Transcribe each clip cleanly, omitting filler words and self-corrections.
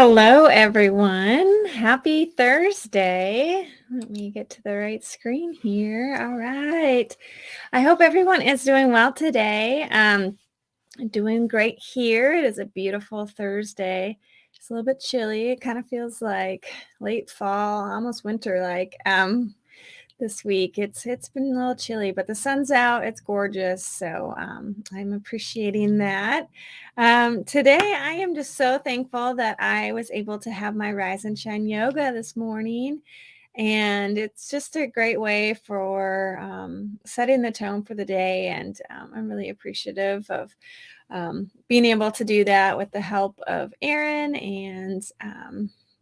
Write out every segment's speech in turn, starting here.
Hello, everyone. Happy Thursday. Let me get to the right screen here. All right. I hope everyone is doing well today. Doing great here. It is a beautiful Thursday. It's a little bit chilly. It kind of feels like late fall, almost winter like. This week. It's been a little chilly, but the sun's out. It's gorgeous. So I'm appreciating that. Today, I am just so thankful that I was able to have my Rise and Shine yoga this morning. And it's just a great way for setting the tone for the day. And I'm really appreciative of being able to do that with the help of Aaron and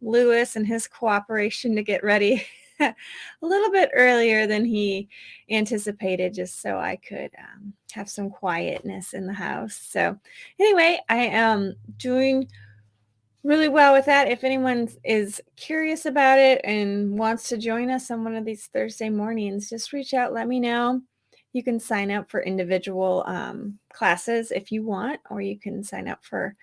Lewis and his cooperation to get ready a little bit earlier than he anticipated, just so I could have some quietness in the house. So anyway, I am doing really well with that. If anyone is curious about it and wants to join us on one of these Thursday mornings, just reach out, let me know. You can sign up for individual classes if you want, or you can sign up for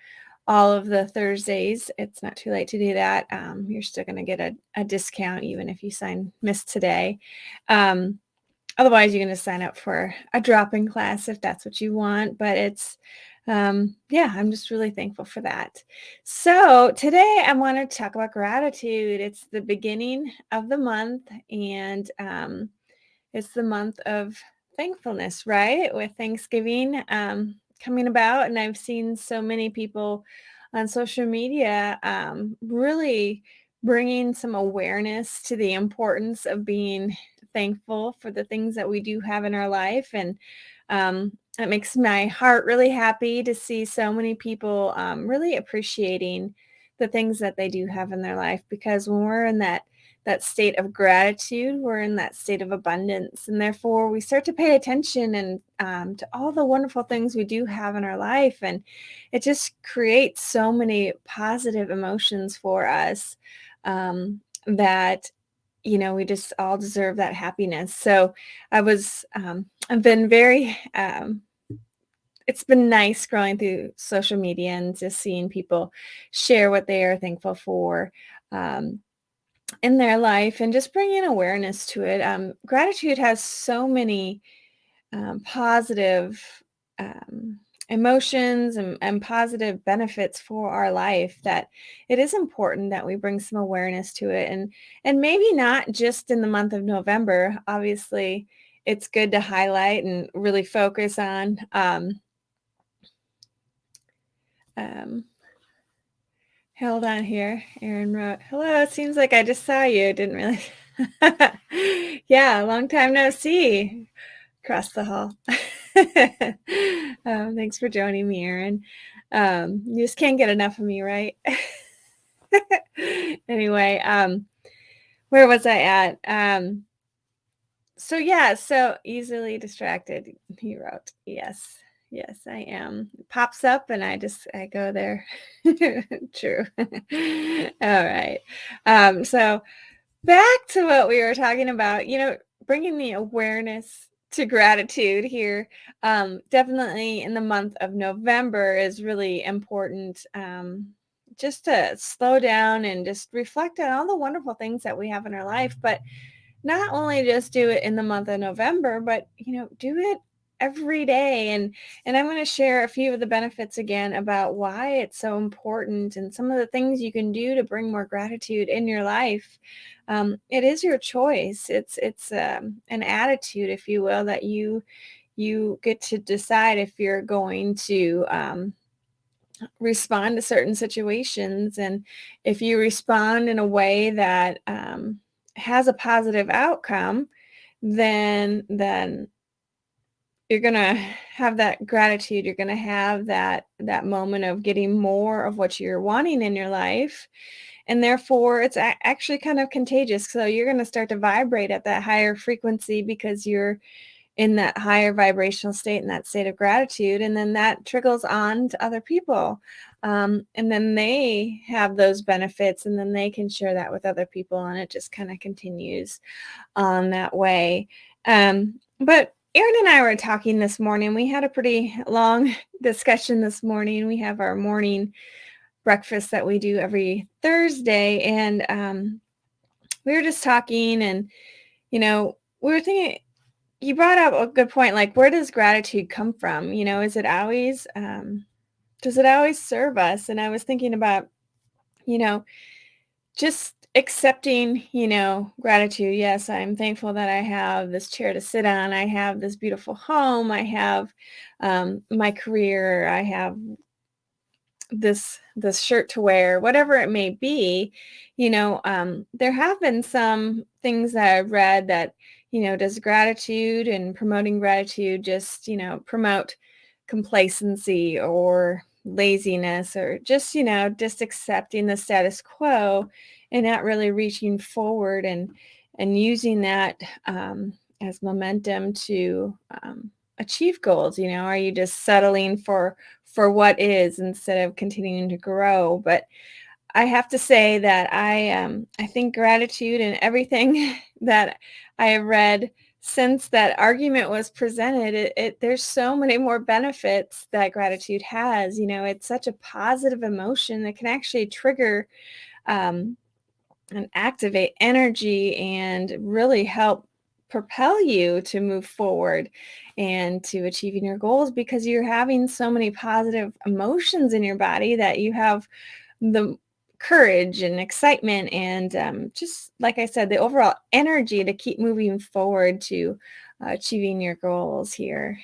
all of the Thursdays. It's not too late to do that. You're still going to get a discount even if you miss today. Otherwise, you're going to sign up for a drop-in class if that's what you want. But yeah, I'm just really thankful for that. So today I want to talk about gratitude. It's the beginning of the month, and it's the month of thankfulness, right? With Thanksgiving coming about. And I've seen so many people on social media really bringing some awareness to the importance of being thankful for the things that we do have in our life. And it makes my heart really happy to see so many people really appreciating the things that they do have in their life, because when we're in that state of gratitude, we're in that state of abundance, and therefore we start to pay attention and to all the wonderful things we do have in our life, and it just creates so many positive emotions for us that we just all deserve that happiness. So I've been very it's been nice scrolling through social media and just seeing people share what they are thankful for in their life, and just bringing awareness to it. Gratitude has so many positive um, emotions and positive benefits for our life, that it is important that we bring some awareness to it, and maybe not just in the month of November. Obviously, it's good to highlight and really focus on um, hold on here. Aaron wrote, "Hello, it seems like I just saw you. Didn't really." Yeah, long time no see across the hall. Thanks for joining me, Aaron. You just can't get enough of me, right? Anyway, where was I at? So yeah, so easily distracted, he wrote. Yes. Yes, I am. It pops up and I go there. True. All right. So back to what we were talking about, bringing the awareness to gratitude here. Definitely in the month of November is really important. Just to slow down and just reflect on all the wonderful things that we have in our life, but not only just do it in the month of November, but do it every day. And I'm going to share a few of the benefits again about why it's so important and some of the things you can do to bring more gratitude in your life. It is your choice. It's an attitude, if you will, that you get to decide if you're going to respond to certain situations. And if you respond in a way that has a positive outcome, then you're going to have that gratitude. You're going to have that moment of getting more of what you're wanting in your life. And therefore, it's actually kind of contagious. So you're going to start to vibrate at that higher frequency because you're in that higher vibrational state, in that state of gratitude. And then that trickles on to other people. And then they have those benefits, and then they can share that with other people. And it just kind of continues on that way. But Aaron and I were talking this morning. We had a pretty long discussion this morning. We have our morning breakfast that we do every Thursday. And we were just talking, and, we were thinking, you brought up a good point, like, where does gratitude come from? Is it always, does it always serve us? And I was thinking about, you know, just accepting, gratitude. Yes, I'm thankful that I have this chair to sit on. I have this beautiful home. I have my career. I have this shirt to wear, whatever it may be. There have been some things that I've read that, does gratitude and promoting gratitude just, promote complacency or laziness, or just accepting the status quo and not really reaching forward and using that as momentum to achieve goals. Are you just settling for what is instead of continuing to grow? But I have to say that I think gratitude and everything that I have read since that argument was presented, there's so many more benefits that gratitude has. It's such a positive emotion that can actually trigger um, and activate energy and really help propel you to move forward and to achieving your goals, because you're having so many positive emotions in your body that you have the courage and excitement and just like I said, the overall energy to keep moving forward to achieving your goals here.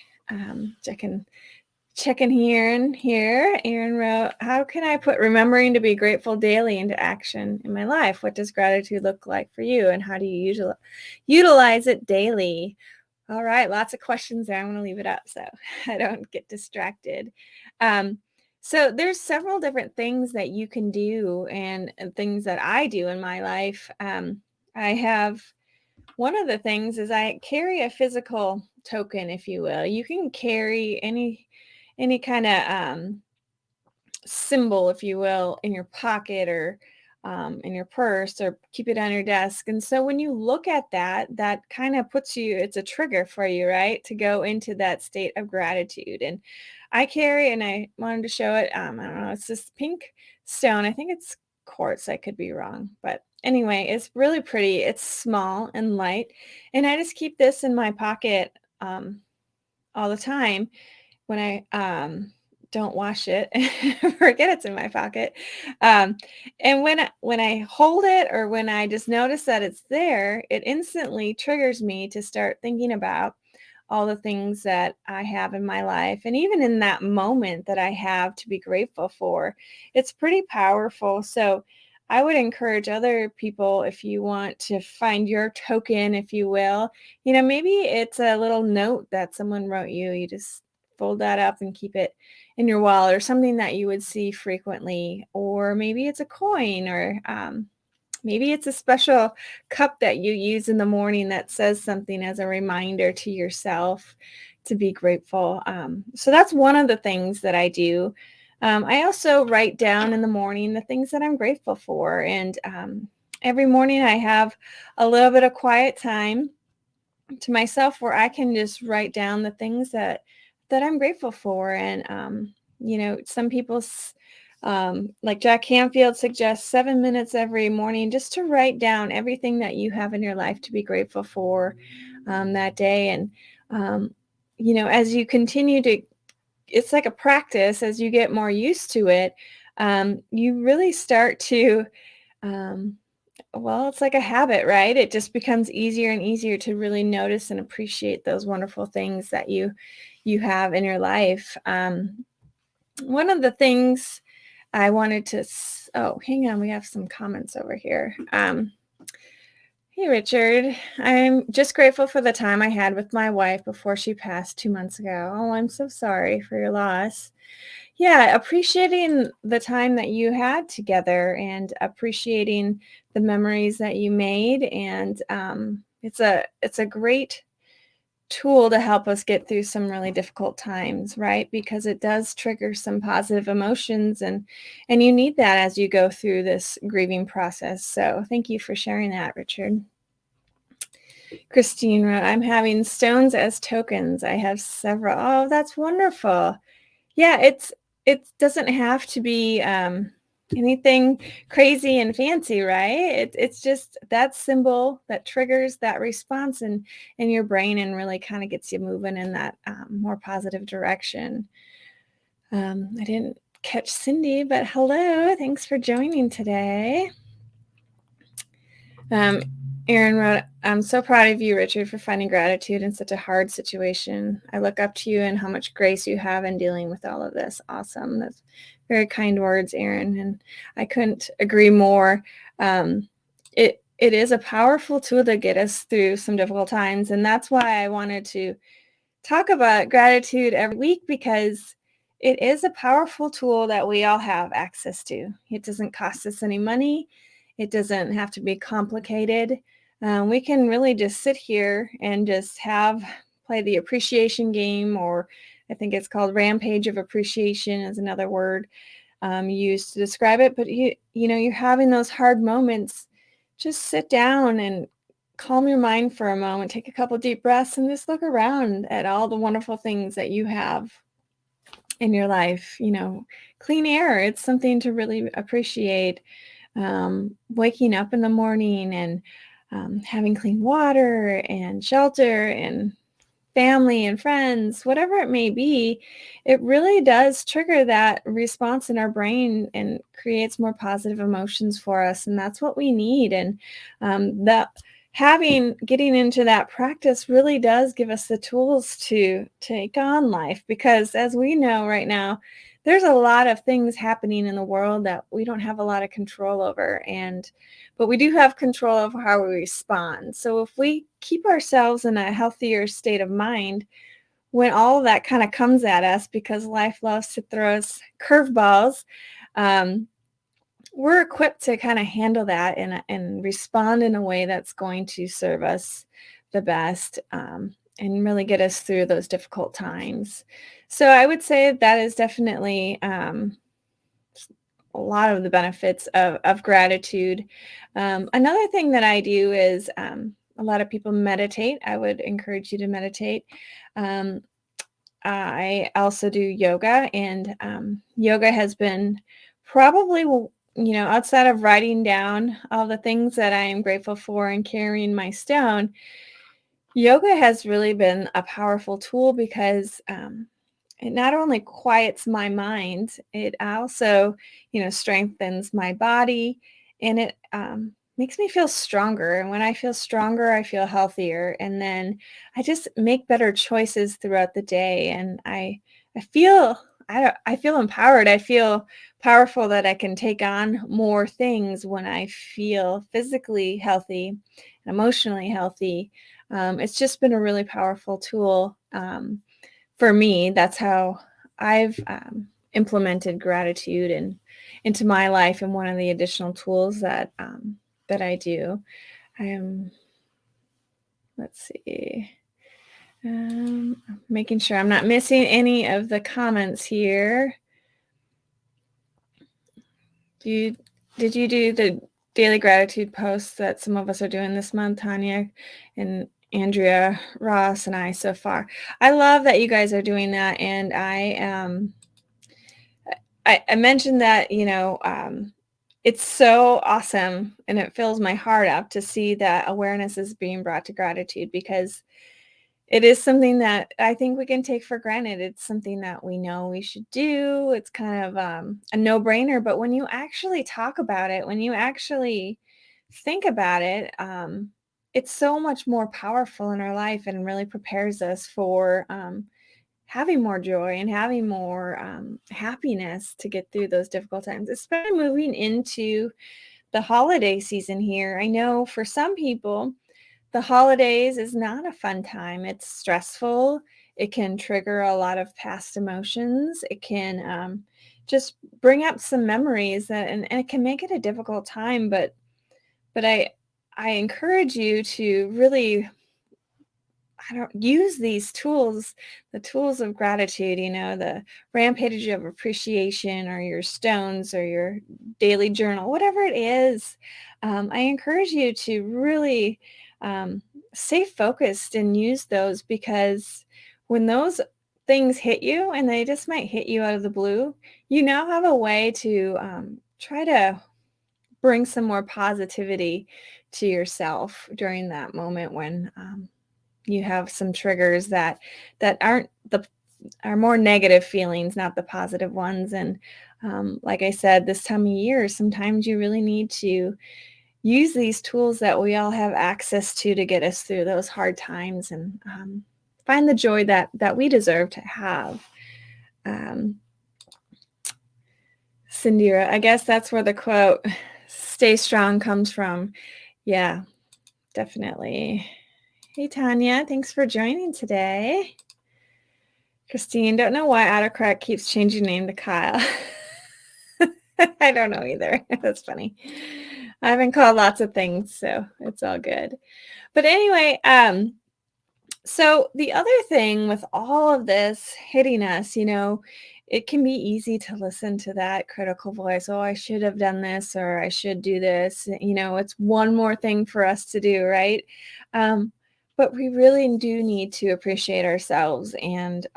Checking here and here. Aaron wrote, how can I put remembering to be grateful daily into action in my life? What does gratitude look like for you? And how do you utilize it daily? All right, lots of questions there. I'm going to leave it up so I don't get distracted. So there's several different things that you can do and things that I do in my life. I have one of the things is I carry a physical token, if you will. You can carry any kind of symbol, if you will, in your pocket or in your purse, or keep it on your desk. And so when you look at that, that kind of puts you, it's a trigger for you, right? To go into that state of gratitude. And I carry, and I wanted to show it. I don't know, it's this pink stone. I think it's quartz. I could be wrong, but anyway, it's really pretty. It's small and light. And I just keep this in my pocket all the time when I don't wash it, forget it's in my pocket. And when I hold it, or when I just notice that it's there, it instantly triggers me to start thinking about all the things that I have in my life. And even in that moment that I have to be grateful for, it's pretty powerful. So I would encourage other people, if you want to find your token, if you will, maybe it's a little note that someone wrote you. You just fold that up and keep it in your wallet, or something that you would see frequently. Or maybe it's a coin, or maybe it's a special cup that you use in the morning that says something as a reminder to yourself to be grateful. So that's one of the things that I do. I also write down in the morning the things that I'm grateful for. And every morning I have a little bit of quiet time to myself where I can just write down the things that I'm grateful for. And some people like Jack Canfield suggests 7 minutes every morning just to write down everything that you have in your life to be grateful for that day. And as you continue to, it's like a practice. As you get more used to it, you really start to well, it's like a habit, right? It just becomes easier and easier to really notice and appreciate those wonderful things that you have in your life. One of the things I wanted to, oh, hang on, we have some comments over here. Hey, Richard, I'm just grateful for the time I had with my wife before she passed 2 months ago. Oh, I'm so sorry for your loss. Yeah, appreciating the time that you had together and appreciating the memories that you made. And it's a great tool to help us get through some really difficult times, right? Because it does trigger some positive emotions, and you need that as you go through this grieving process. So thank you for sharing that, Richard. Christine wrote, I'm having stones as tokens. I have several. Oh, that's wonderful. Yeah, it doesn't have to be anything crazy and fancy, right? It's just that symbol that triggers that response in your brain and really kind of gets you moving in that more positive direction. I didn't catch Cindy, but hello. Thanks for joining today. Aaron wrote, I'm so proud of you, Richard, for finding gratitude in such a hard situation. I look up to you and how much grace you have in dealing with all of this. Awesome. That's very kind words, Aaron. And I couldn't agree more. It is a powerful tool to get us through some difficult times. And that's why I wanted to talk about gratitude every week, because it is a powerful tool that we all have access to. It doesn't cost us any money. It doesn't have to be complicated. We can really just sit here and just play the appreciation game, or I think it's called rampage of appreciation is another word used to describe it. But you're having those hard moments. Just sit down and calm your mind for a moment, take a couple deep breaths, and just look around at all the wonderful things that you have in your life. Clean air, it's something to really appreciate. Waking up in the morning and having clean water and shelter and family and friends, whatever it may be, it really does trigger that response in our brain and creates more positive emotions for us. And that's what we need. And getting into that practice really does give us the tools to take on life, because as we know right now, there's a lot of things happening in the world that we don't have a lot of control over, but we do have control over how we respond. So if we keep ourselves in a healthier state of mind, when all of that kind of comes at us, because life loves to throw us curveballs, we're equipped to kind of handle that and respond in a way that's going to serve us the best, and really get us through those difficult times. So I would say that is definitely a lot of the benefits of gratitude. Another thing that I do is a lot of people meditate. I would encourage you to meditate. I also do yoga, and yoga has been probably, outside of writing down all the things that I am grateful for and carrying my stone, yoga has really been a powerful tool, because it not only quiets my mind, it also, strengthens my body, and it makes me feel stronger. And when I feel stronger, I feel healthier. And then I just make better choices throughout the day. And I feel, I feel empowered. I feel powerful that I can take on more things when I feel physically healthy and emotionally healthy. It's just been a really powerful tool. For me, that's how I've implemented gratitude into my life, and one of the additional tools that I do. Let's see. Making sure I'm not missing any of the comments here. Did you do the daily gratitude posts that some of us are doing this month, Tanya and Andrea, Ross, and I so far? I love that you guys are doing that, and I mentioned that, it's so awesome, and it fills my heart up to see that awareness is being brought to gratitude, because it is something that I think we can take for granted. It's something that we know we should do. It's kind of a no-brainer, but when you actually talk about it, when you actually think about it, it's so much more powerful in our life, and really prepares us for having more joy and having more happiness to get through those difficult times, especially moving into the holiday season here. I know for some people, the holidays is not a fun time. It's stressful. It can trigger a lot of past emotions. It can just bring up some memories and it can make it a difficult time. But I encourage you to really, I don't use these tools, the tools of gratitude, the rampage of appreciation, or your stones, or your daily journal, whatever it is. I encourage you to really stay focused and use those, because when those things hit you, and they just might hit you out of the blue, you now have a way to try to bring some more positivity to yourself during that moment when you have some triggers that aren't the are more negative feelings, not the positive ones. And like I said, this time of year, sometimes you really need to use these tools that we all have access to get us through those hard times and find the joy that we deserve to have. Um, Sindira, I guess that's where the quote "Stay strong" comes from. Yeah, definitely. Hey, Tanya, thanks for joining today. Christine, don't know why Autocorrect keeps changing name to Kyle. I don't know either. That's funny. I've been called lots of things, so it's all good. But anyway, so the other thing with all of this hitting us, it can be easy to listen to that critical voice. Oh, I should have done this, or I should do this. It's one more thing for us to do, right? But we really do need to appreciate ourselves and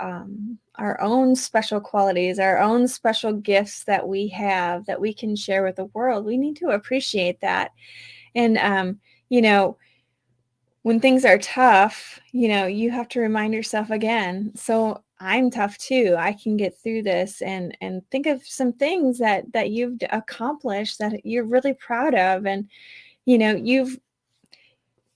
our own special qualities, our own special gifts that we have that we can share with the world. We need to appreciate that. And, when things are tough, you have to remind yourself again. So I'm tough too. I can get through this, and think of some things that you've accomplished that you're really proud of. And, you've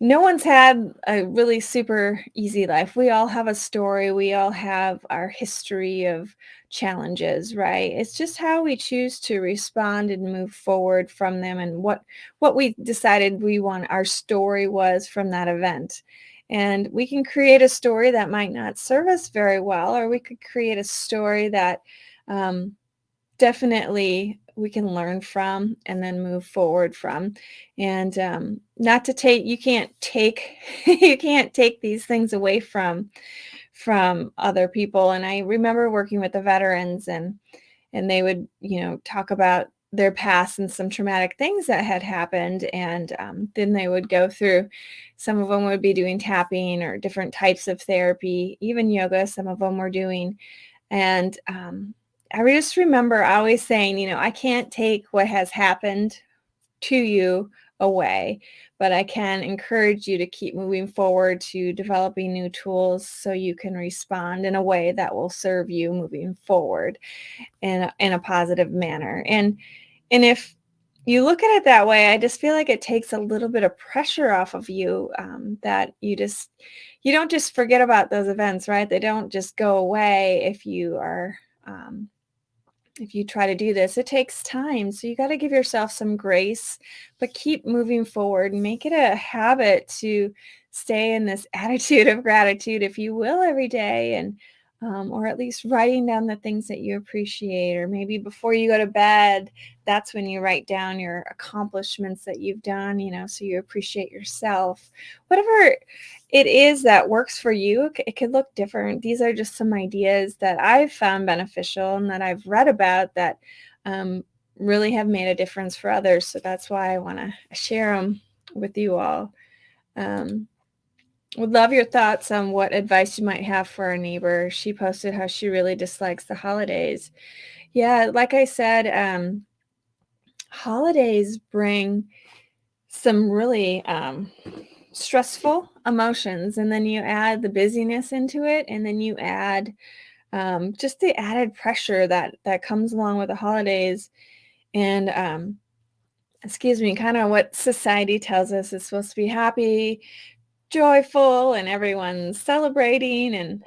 no one's had a really super easy life. We all have a story. We all have our history of challenges, right? It's just how we choose to respond and move forward from them, and what we decided we want our story was from that event. And we can create a story that might not serve us very well, or we could create a story that definitely we can learn from and then move forward from. And not to take you can't take you can't take these things away from other people. And I remember working with the veterans, and they would talk about their past and some traumatic things that had happened. And then they would go through, some of them would be doing tapping or different types of therapy, even yoga, some of them were doing. And I just remember always saying, I can't take what has happened to you away, but I can encourage you to keep moving forward to developing new tools so you can respond in a way that will serve you moving forward in a positive manner. And if you look at it that way, I just feel like it takes a little bit of pressure off of you, that you don't just forget about those events, right? They don't just go away if you try to do this. It takes time. So you got to give yourself some grace, but keep moving forward and make it a habit to stay in this attitude of gratitude, if you will, every day. And or at least writing down the things that you appreciate, or maybe before you go to bed, that's when you write down your accomplishments that you've done, so you appreciate yourself. Whatever it is that works for you, it could look different. These are just some ideas that I've found beneficial and that I've read about that really have made a difference for others. So that's why I want to share them with you all. Would love your thoughts on what advice you might have for our neighbor. She posted how she really dislikes the holidays. Yeah, like I said, holidays bring some really stressful emotions, and then you add the busyness into it, and then you add just the added pressure that comes along with the holidays. And kind of what society tells us is supposed to be happy, joyful, and everyone's celebrating. And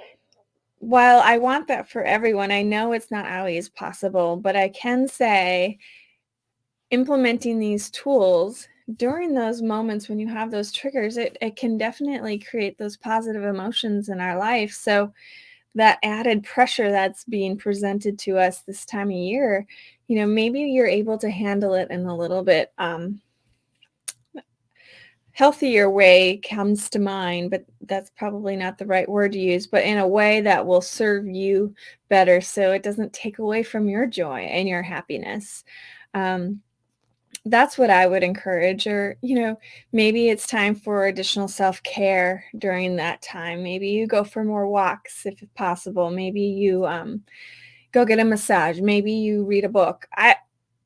while I want that for everyone, I know it's not always possible, but I can say implementing these tools during those moments when you have those triggers, it can definitely create those positive emotions in our life. So that added pressure that's being presented to us this time of year, maybe you're able to handle it in a little bit healthier way comes to mind, but that's probably not the right word to use, but in a way that will serve you better, so it doesn't take away from your joy and your happiness. That's what I would encourage. Or, maybe it's time for additional self-care during that time. Maybe you go for more walks if possible. Maybe you go get a massage. Maybe you read a book.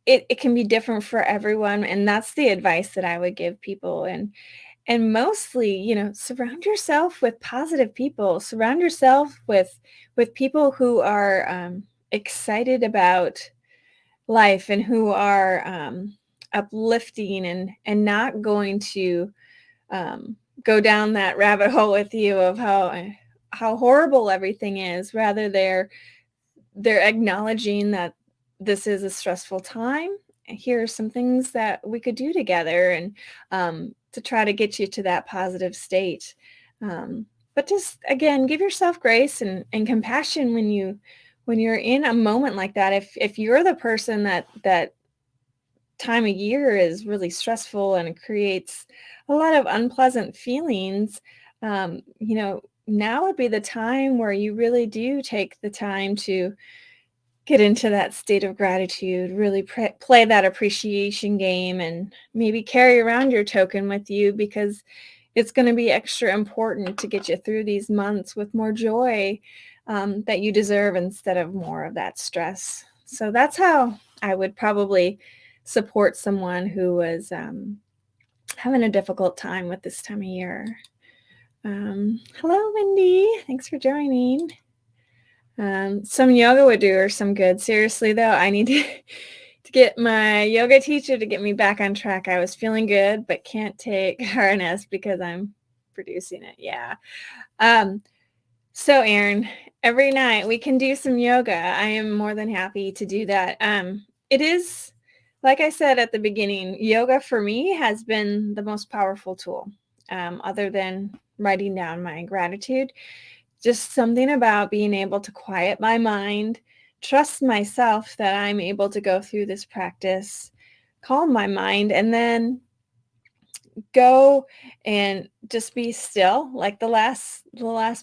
it can be different for everyone, and that's the advice that I would give people. And mostly, surround yourself with positive people. Surround yourself with people who are excited about life and who are uplifting and not going to go down that rabbit hole with you of how horrible everything is. Rather, they're acknowledging that this is a stressful time. Here are some things that we could do together and to try to get you to that positive state. But just again, give yourself grace and compassion when you're in a moment like that. If you're the person that time of year is really stressful and it creates a lot of unpleasant feelings, now would be the time where you really do take the time to get into that state of gratitude, really play that appreciation game, and maybe carry around your token with you, because it's going to be extra important to get you through these months with more joy that you deserve instead of more of that stress. So that's how I would probably support someone who was having a difficult time with this time of year. Hello, Wendy. Thanks for joining. Some yoga would do her some good. Seriously, though, I need to get my yoga teacher to get me back on track. I was feeling good, but can't take RNS because I'm producing it. Yeah. So Erin, every night we can do some yoga. I am more than happy to do that. It is, like I said at the beginning, yoga for me has been the most powerful tool, other than writing down my gratitude. Just something about being able to quiet my mind, trust myself that I'm able to go through this practice, calm my mind, and then go and just be still. Like the last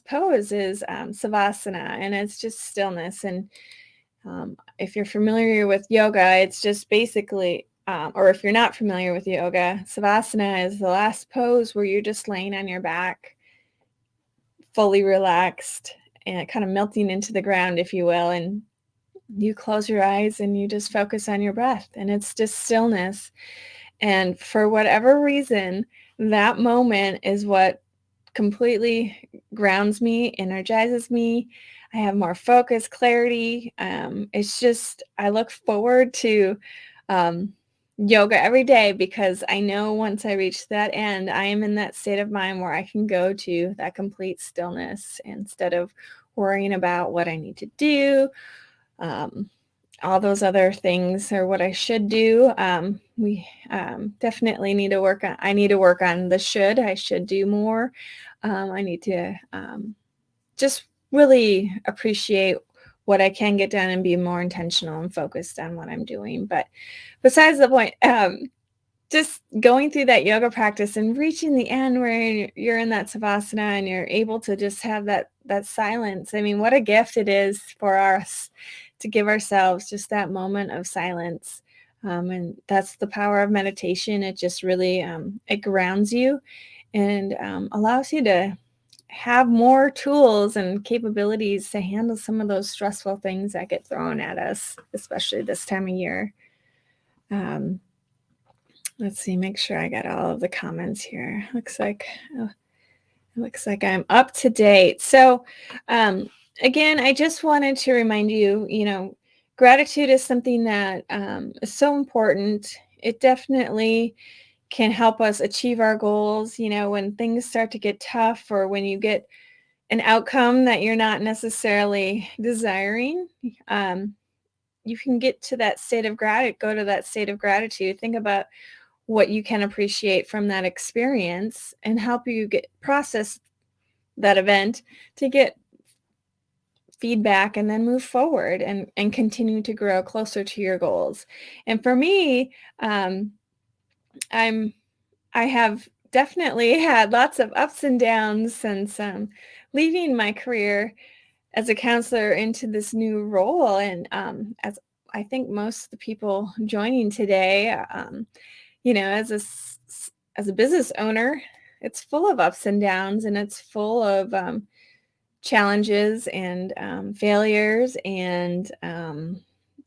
pose is Savasana, and it's just stillness. And if you're familiar with yoga, it's just basically, or if you're not familiar with yoga, Savasana is the last pose where you're just laying on your back, fully relaxed and kind of melting into the ground, if you will. And you close your eyes and you just focus on your breath, and it's just stillness. And for whatever reason, that moment is what completely grounds me, energizes me. I have more focus, clarity. It's just, I look forward to yoga every day, because I know once I reach that end, I am in that state of mind where I can go to that complete stillness instead of worrying about what I need to do, all those other things, or what I should do. We definitely need to work on, I need to work on the should. I should do more. I need to just really appreciate what I can get done and be more intentional and focused on what I'm doing. But besides the point, just going through that yoga practice and reaching the end where you're in that Savasana and you're able to just have that silence. I mean, what a gift it is for us to give ourselves just that moment of silence. And that's the power of meditation. It just really, it grounds you and allows you to have more tools and capabilities to handle some of those stressful things that get thrown at us, especially this time of year. Let's see, make sure I got all of the comments here. Looks like I'm up to date. So, again, I just wanted to remind you, gratitude is something that is so important. It definitely can help us achieve our goals. When things start to get tough, or when you get an outcome that you're not necessarily desiring, you can get to that state of gratitude, go to that state of gratitude, think about what you can appreciate from that experience, and help you process that event to get feedback and then move forward and continue to grow closer to your goals. And for me, I have definitely had lots of ups and downs since leaving my career as a counselor into this new role. And as I think most of the people joining today, as a business owner, it's full of ups and downs, and it's full of challenges and failures and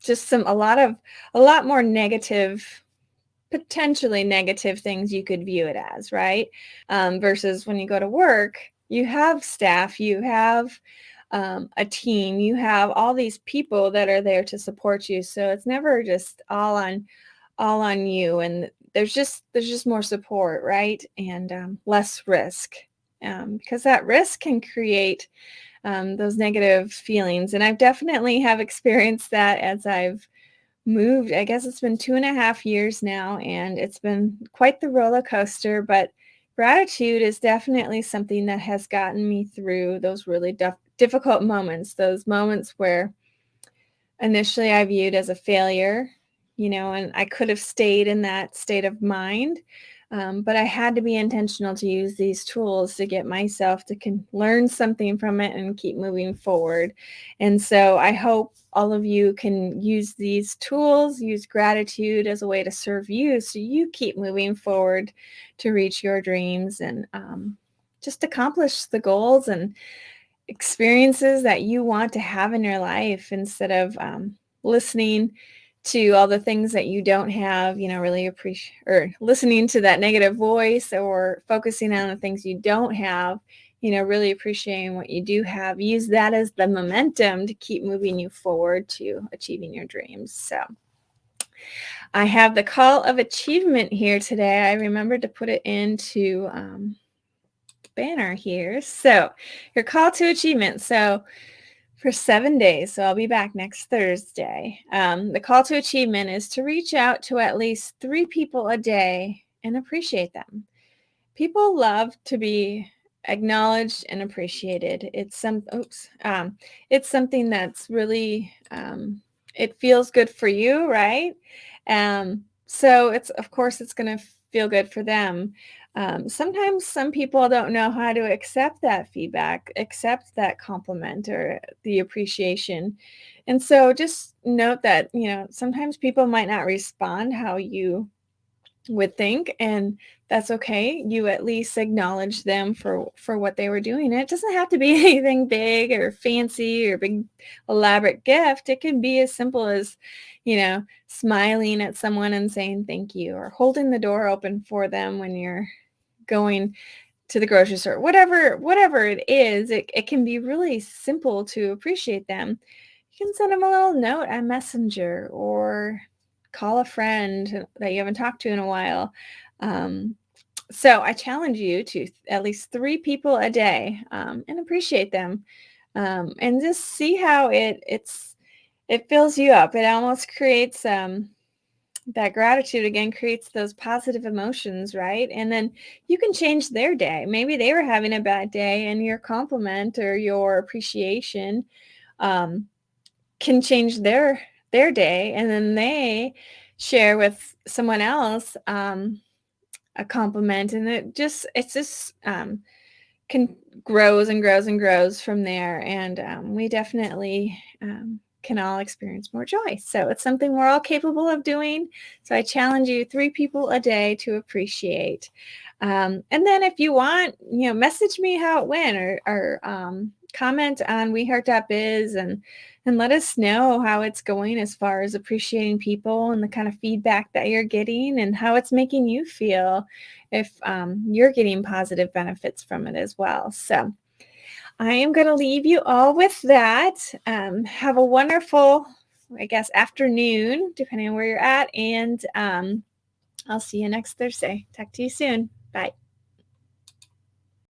just a lot more negative, potentially negative things you could view it as, right? Versus when you go to work, you have staff, you have a team, you have all these people that are there to support you. So it's never just all on you, and there's just more support, right? And less risk, because that risk can create those negative feelings. And I've definitely have experienced that as I've moved. I guess it's been 2.5 years now, and it's been quite the roller coaster, but gratitude is definitely something that has gotten me through those really difficult moments, those moments where initially I viewed as a failure, and I could have stayed in that state of mind. But I had to be intentional to use these tools to get myself to learn something from it and keep moving forward. And so I hope all of you can use these tools, use gratitude as a way to serve you so you keep moving forward to reach your dreams and just accomplish the goals and experiences that you want to have in your life, instead of listening to all the things that you don't have, really appreciate, or listening to that negative voice, or focusing on the things you don't have, really appreciating what you do have. Use that as the momentum to keep moving you forward to achieving your dreams. So I have the call of achievement here today. I remembered to put it into banner here. So your call to achievement. So for 7 days, so I'll be back next Thursday. The call to achievement is to reach out to at least 3 people a day and appreciate them. People love to be acknowledged and appreciated. It's something that's really, it feels good for you, right? So of course it's going to feel good for them. Sometimes some people don't know how to accept that feedback, accept that compliment or the appreciation. And so just note that, sometimes people might not respond how you would think, and that's okay. You at least acknowledge them for what they were doing. And it doesn't have to be anything big or fancy or big elaborate gift. It can be as simple as, smiling at someone and saying thank you, or holding the door open for them when you're going to the grocery store. Whatever it is, it can be really simple to appreciate them. You can send them a little note on Messenger, or call a friend that you haven't talked to in a while. So I challenge you to at least 3 people a day, and appreciate them, and just see how it fills you up. It almost creates that gratitude again creates those positive emotions, right? And then you can change their day. Maybe they were having a bad day, and your compliment or your appreciation um, can change their day, and then they share with someone else a compliment, and it's just can grows and grows and grows from there. And we definitely can all experience more joy. So it's something we're all capable of doing. So I challenge you, 3 people a day to appreciate. And then if you want, message me how it went, or comment on weheart.biz and let us know how it's going as far as appreciating people and the kind of feedback that you're getting and how it's making you feel, if you're getting positive benefits from it as well. So I am going to leave you all with that. Have a wonderful, I guess, afternoon, depending on where you're at. And I'll see you next Thursday. Talk to you soon. Bye.